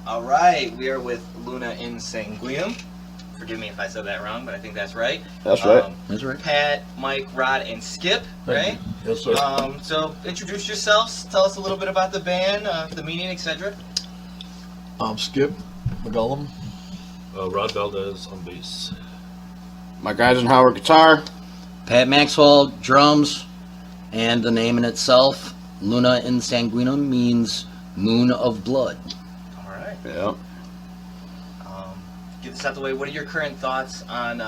All right, we are with Luna in Sanguinem. Forgive me if I said that wrong, but I think that's right. That's right. That's right. Pat, Mike, Rod, and Skip, right? Yes, sir. So introduce yourselves. Tell us a little bit about the band, the meaning, etc. Skip McGullum. Rod Valdez on bass. Mike Eisenhower guitar. Pat Maxwell drums, and the name in itself, Luna in Sanguinem, means moon of blood. All right. Yeah. Get this out the way. What are your current thoughts on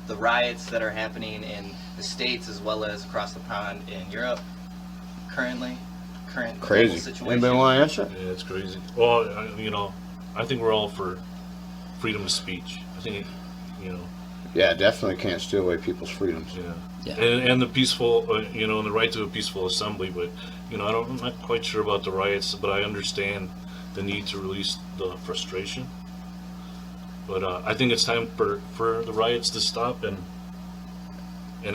the riots that are happening in the States as well as across the pond in Europe currently? Current Crazy. situation. Anybody want to answer? Yeah, it's crazy. Well, I think we're all for freedom of speech. I think, Yeah, definitely can't steal away people's freedoms. yeah. And the peaceful, and the right to a peaceful assembly. But, I'm not quite sure about the riots, but I understand the need to release the frustration. But I think it's time for the riots to stop and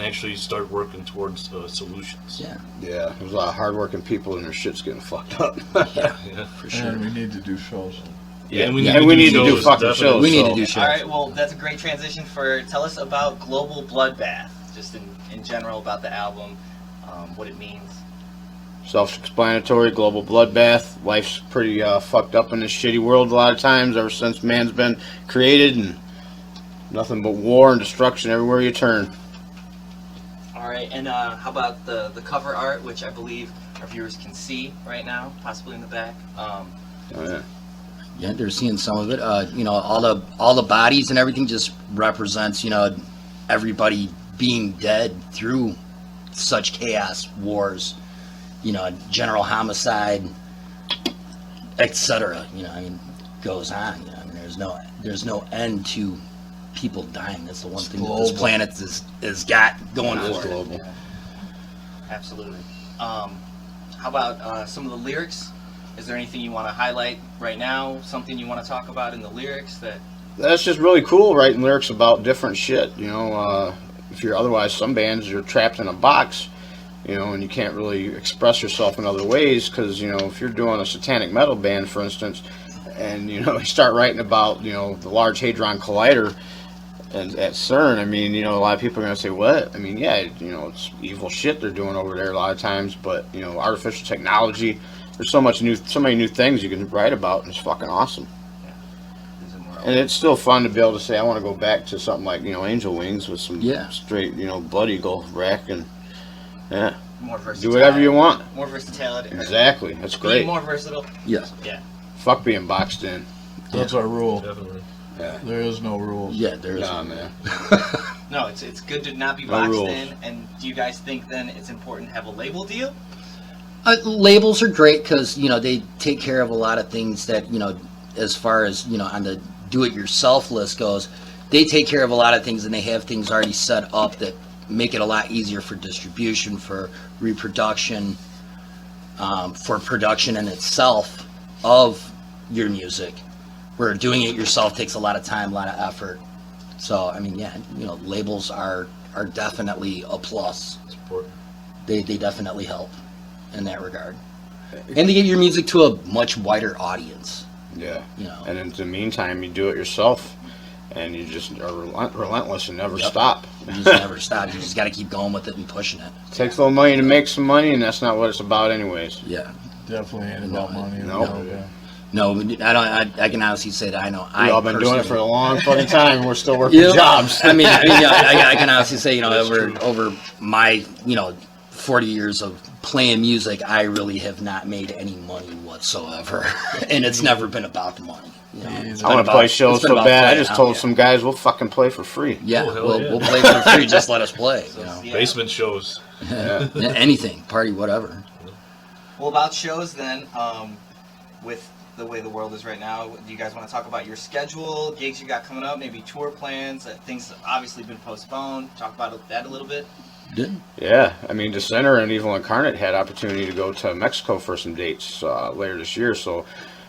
actually start working towards solutions. Yeah. Yeah, there's a lot of hardworking people and their shit's getting fucked up. Yeah. For sure. And we need to do shows. Yeah, and we need to do shows, fucking definitely. shows. We need so- to do shows. All right, well, that's a great transition tell us about Global Bloodbath, just in general about the album, what it means. Self-explanatory, global bloodbath. Life's pretty fucked up in this shitty world a lot of times ever since man's been created, and nothing but war and destruction everywhere you turn. All right, and how about the cover art, which I believe our viewers can see right now, possibly in the back. Oh, yeah. Yeah, they're seeing some of it. All the bodies and everything just represents, everybody being dead through such chaos, wars, general homicide, etc. Goes on. There's no end to people dying. That's the one thing that this planet is got going It is for it. global. Yeah. Absolutely. How about some of the lyrics? Is there anything you want to highlight right now? Something you want to talk about in the lyrics That's just really cool, writing lyrics about different shit. If you're otherwise, some bands, you're trapped in a box, and you can't really express yourself in other ways because, if you're doing a satanic metal band, for instance, and, you start writing about, the Large Hadron Collider and at CERN, a lot of people are going to say, what? It's evil shit they're doing over there a lot of times, but, artificial technology, there's so many new things you can write about, and it's fucking awesome. And it's still fun to be able to say, I want to go back to something like, Angel Wings with some straight, Blood Eagle rack, and more versatile? do whatever you want. More versatility. Exactly, that's great. Being more versatile. Yes. Yeah. Fuck being boxed in. That's our rule. Definitely. Yeah. There is no rules. Yeah, there is. Nah, man. No, it's good to not be No boxed rules. in. And do you guys think then it's important to have a label deal? Labels are great because they take care of a lot of things that as far as on the do-it-yourself list goes, they take care of a lot of things, and they have things already set up that make it a lot easier for distribution, for reproduction, for production in itself of your music. Where doing it yourself takes a lot of time, a lot of effort. So labels are definitely a plus. It's important. They definitely help in that regard, and to get your music to a much wider audience. Yeah. And in the meantime, you do it yourself, and you just are relentless and never stop. You just never stop. You just got to keep going with it and pushing it. It takes a little money to make some money, and that's not what it's about anyways. Yeah. Definitely ain't about money. No. Yeah. No, I can honestly say that I know. We've all been doing it for a long fucking time, and we're still working Yep. jobs. I can honestly say over my 40 years of playing music, I really have not made any money whatsoever, and it's never been about the money. It's I been want to play shows it's been so about bad. I playing just out, told yeah. some guys we'll fucking play for free. Yeah, Oh, hell we'll, yeah. we'll play for free. Just let us play. Yeah. Basement shows. Anything, party, whatever. Well, about shows then, with the way the world is right now, do you guys want to talk about your schedule, gigs you got coming up, maybe tour plans, things that obviously been postponed? Talk about that a little bit. Good. Yeah, Dissenter and Evil Incarnate had opportunity to go to Mexico for some dates later this year, so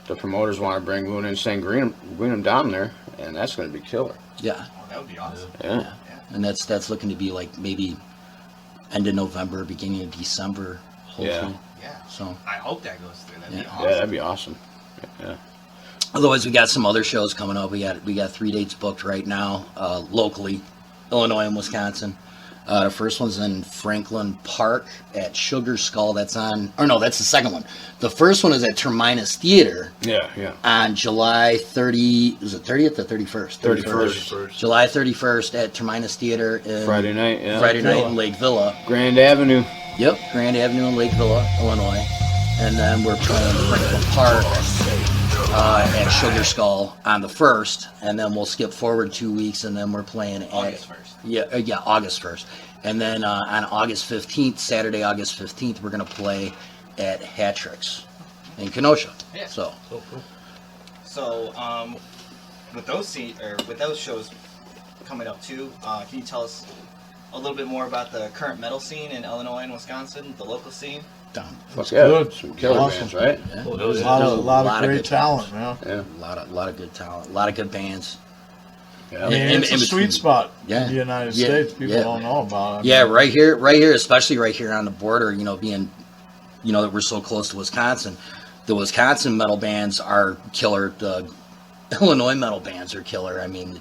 the promoters want to bring Luna and Sanguinem down there, and that's going to be killer. Yeah, Oh, that would be awesome. Yeah. and that's looking to be like maybe end of November, beginning of December, hopefully. Yeah. So I hope that goes through. That'd be Yeah. awesome. Yeah, that'd be awesome. Yeah. Otherwise, we got some other shows coming up. We got 3 dates booked right now, locally, Illinois and Wisconsin. The first one's in Franklin Park at Sugar Skull. That's the second one. The first one is at Terminus Theater Yeah. on July 30. Is it 30th or 31st? 31st. July 31st at Terminus Theater in Friday night, yeah. Friday night in Lake Villa. Grand Avenue. Yep, Grand Avenue in Lake Villa, Illinois. And then we're playing Franklin Park at Sugar Skull on the 1st. And then we'll skip forward 2 weeks, and then we're playing at August 1st. Yeah, August 1st. And then on August 15th, Saturday, August 15th, we're going to play at Hattrick's in Kenosha. Yeah. So, Oh, cool. So, with those shows coming up too, can you tell us a little bit more about the current metal scene in Illinois and Wisconsin, the local scene? down. Fuck yeah. good. Some killer Awesome. bands, right? Yeah. Oh, hell A yeah. lot of of great good talent, man. Yeah. A lot of good talent. A lot of good bands. Yeah. I mean, In- it's in a between. sweet spot Yeah. in the United Yeah. States. People Yeah. don't know about it. Yeah, right here, especially right here on the border, being, that we're so close to Wisconsin. The Wisconsin metal bands are killer. The Illinois metal bands are killer. I mean,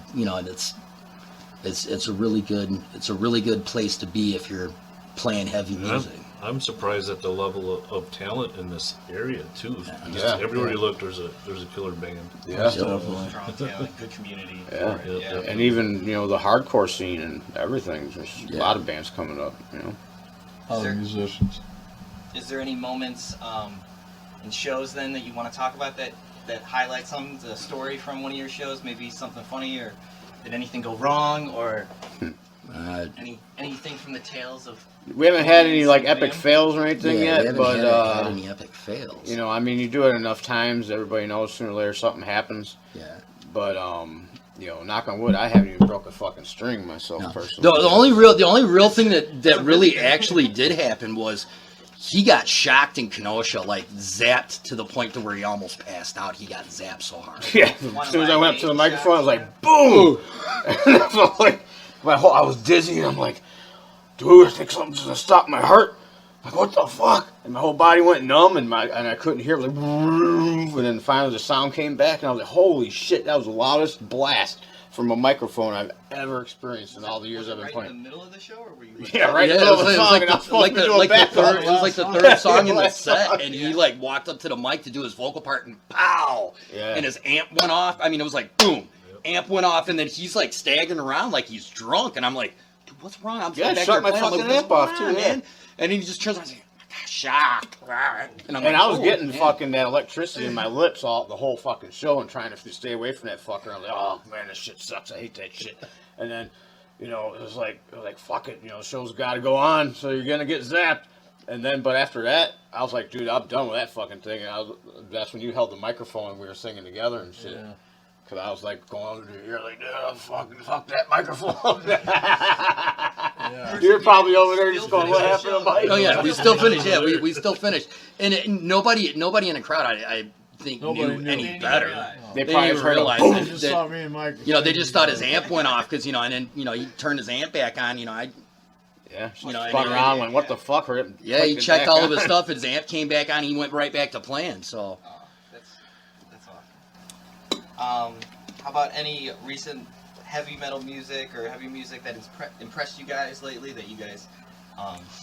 it's a really good place to be if you're playing heavy music. I'm surprised at the level of talent in this area too. Just Yeah. everywhere you look, there's a killer band. Yeah. Definitely. Strong talent, good community. Yeah. for it, Yeah. And even, the hardcore scene and everything. There's a Yeah. lot of bands coming up, Other Sure. musicians. Is there any moments in shows then that you want to talk about that highlight the story from one of your shows? Maybe something funny, or did anything go wrong, or anything from the tales of? We haven't had any, like, Sanguinem? epic fails or anything we yet, haven't but, had any epic fails. you do it enough times, everybody knows sooner or later something happens. Yeah. But, knock on wood, I haven't even broke a fucking string myself, No. personally. The only real thing that really actually did happen was he got shocked in Kenosha, like zapped to the point to where he almost passed out. He got zapped so hard. Yeah, as soon as I went up to the microphone, I was like, boom! And I felt like, I was dizzy, and I'm like, dude, I think something's gonna stop my heart. Like, what the fuck? And my whole body went numb, and I couldn't hear it, like, and then finally the sound came back, and I was like, holy shit, that was the loudest blast from a microphone I've ever experienced in all the years I've been Right playing. in the middle of the show, or were you? Yeah, right in Yeah, the middle of the song, and I was supposed to be doing backup. it was like the third song in the Last set, song, and he like walked up to the mic to do his vocal part, and pow! Yeah. And his amp went off. I mean, it was like boom, amp went off, and then he's like staggering around like he's drunk, and I'm like, dude, what's wrong? I'm Yeah, back shut here my playing. I'm fucking like, amp "What's off, going too, on, yeah." man?" And then he just turns around and says, shocked. And I'm And I was "Oh, getting man." fucking that electricity in my lips all the whole fucking show and trying to stay away from that fucker. I'm like, oh man, this shit sucks. I hate that shit. And then, it was like fuck it. The show's got to go on, so you're gonna get zapped. And then, but after that, I was like, dude, I'm done with that fucking thing. And that's when you held the microphone and we were singing together and shit. Yeah. Cause I was like going under your ear, like, dude, fuck that microphone. You're probably over there just going, what happened to Mike? Oh yeah, we still finished. Yeah, we still finished. And nobody in the crowd, I think Nobody knew knew. any They didn't better. realize. They They probably didn't just heard a realize boom. They just saw me and Mike. They just thought his amp went off because, and then, he turned his amp back on. Yeah, You know, spun and- around, and- went, what the fuck? Or it Yeah, he clicked it checked back all of on. his stuff. His amp came back on. He went right back to playing. So, Oh, that's awesome. How about any recent heavy metal music or heavy music that has impressed you guys lately that you guys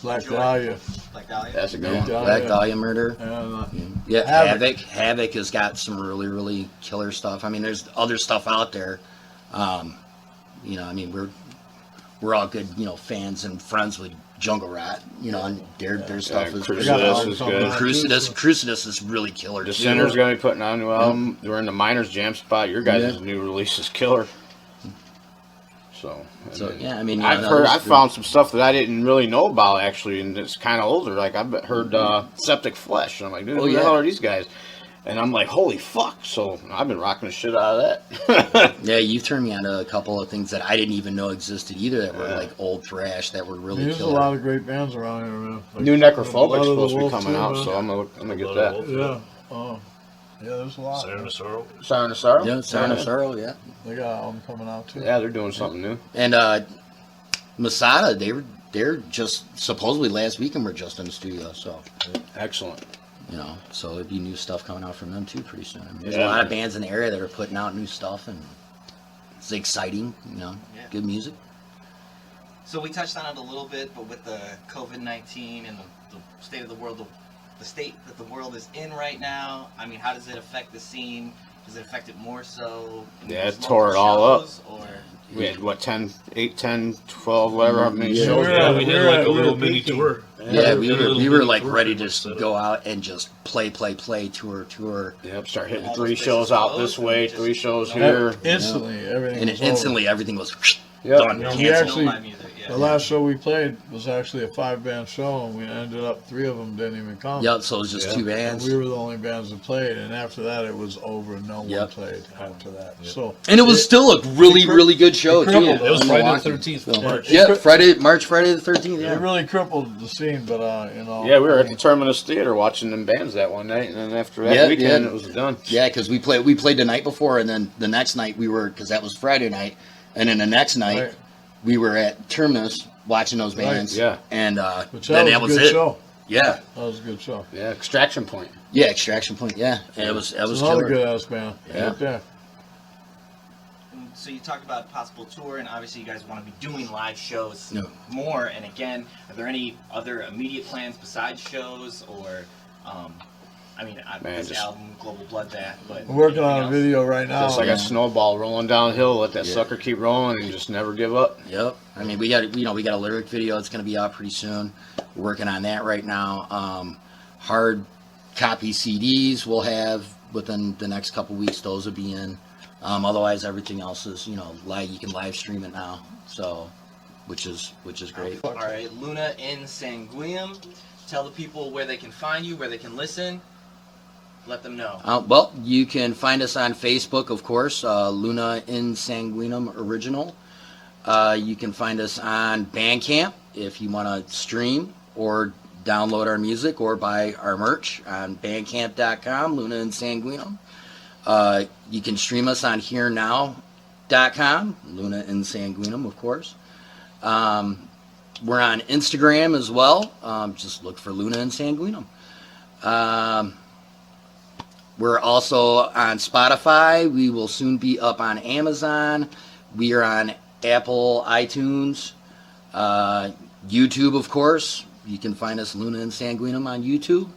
Black enjoy? Dahlia. Black Dahlia. That's a good Yeah. one. Dahlia. Black Dahlia Murder. And, Yeah, Havoc. Havoc has got some really, really killer stuff. I mean, there's other stuff out there. I mean, we're all good, fans and friends with Jungle Rat. And their stuff is Crusadus really is Got good. all Crusadus is really killer. The too. Sinner's gonna be putting out a new album. We're in the Miners Jam spot. Your guys' Yeah. new release is killer. So yeah, I mean, I found some stuff that I didn't really know about actually, and it's kind of older. Like I've heard Septic Flesh, and I'm like, dude, who the hell are these guys? And I'm like, holy fuck! So I've been rocking the shit out of that. Yeah, you turned me on to a couple of things that I didn't even know existed either. That were like old thrash that were really there's a killer. lot of great bands around here, man. Like, New Necrophobic's Blood of the supposed to be Wolf, coming too, out, man. so I'm gonna get Blood that. of the Wolf. Yeah. Oh. Yeah, there's a lot. Siren of Sorrow. Siren of Sorrow. Yeah, Siren of Sorrow. Yeah, They got an album coming out too. Yeah, they're doing something new. and Masada, they're just supposedly last weekend we're just in the studio. So Excellent. You know, so it'd be new stuff coming out from them too pretty soon. I mean, there's Yeah. a lot of bands in the area that are putting out new stuff, and it's exciting. You know, Yeah. good music. So we touched on it a little bit, but with the COVID-19 and the state of the world, the state that the world is in right now, I mean, how does it affect the scene? Does it affect it more so? In Yeah, those it tore local it all up. shows, Or We had what 8, 10, 12, whatever how many Yeah. shows. Yeah, we had like a we little were mini peaking. tour. Yeah, we a little were mini like tour ready to pretty much just set go up. out and just play, tour, Yep, start hitting All 3 those shows places out closed this and way, just- 3 shows No. here. Instantly, everything and was instantly everything was Yep. done. Yeah. We Canceled. actually- my music, yeah. The last show we played was actually a 5-band show, and we ended up 3 of them didn't even come. Yep, so it was just Yeah. 2 And bands. we were the only bands that played, and after that, it was over. No one Yep. played after that. So And it was still a really, it cri- really good show, it too. crippled It was in Friday the Milwaukee. 13th So- of March. Yeah, Friday the 13th, it yeah. really crippled the scene. But you know, Yeah, we were at the Terminus Theater watching them bands that one night, and then after that Yeah, weekend, yeah. it was done. Yeah, because we played the night before, and then the next night because that was Friday night, and then the next night Right. we were at Terminus watching those bands. Yeah. And Which then that that was was a good it. show. Yeah, That was a good show. Yeah, Extraction Point. yeah, Extraction Point. Yeah, and it was It's another killer. good ass band. Yeah. Right there. So you talked about possible tour, and obviously you guys want to be doing live shows No. more. And again, are there any other immediate plans besides shows, or, I mean, Man, this just- album, Global Bloodbath, but We're working on a anything else? video right now. Just like yeah. a snowball rolling downhill, let that Yeah. sucker keep rolling and just never give up. Yep. I mean, we got a lyric video that's going to be out pretty soon. We're working on that right now. Hard copy CDs we'll have within the next couple weeks. Those will be in. Otherwise, everything else is live. You can live stream it now, so which is great. All right, Luna in Sanguinem. Tell the people where they can find you, where they can listen. Let them know. Well, you can find us on Facebook, of course, Luna in Sanguinem Original. You can find us on Bandcamp if you want to stream or download our music or buy our merch on bandcamp.com, Luna in Sanguinem. You can stream us on herenow.com, Luna in Sanguinem, of course. We're on Instagram as well. Just look for Luna in Sanguinem. We're also on Spotify. We will soon be up on Amazon. We are on Apple iTunes, YouTube, of course. You can find us Luna and Sanguinem on YouTube.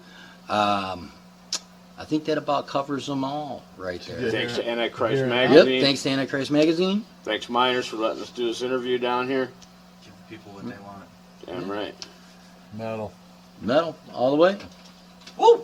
I think that about covers them all right there. Yeah. Thanks to Antichrist Yeah. Yep. Magazine. Thanks to Antichrist Magazine. Thanks, Miners, for letting us do this interview down here. Give the people what they want. Damn right. Metal. Metal all the way. Woo!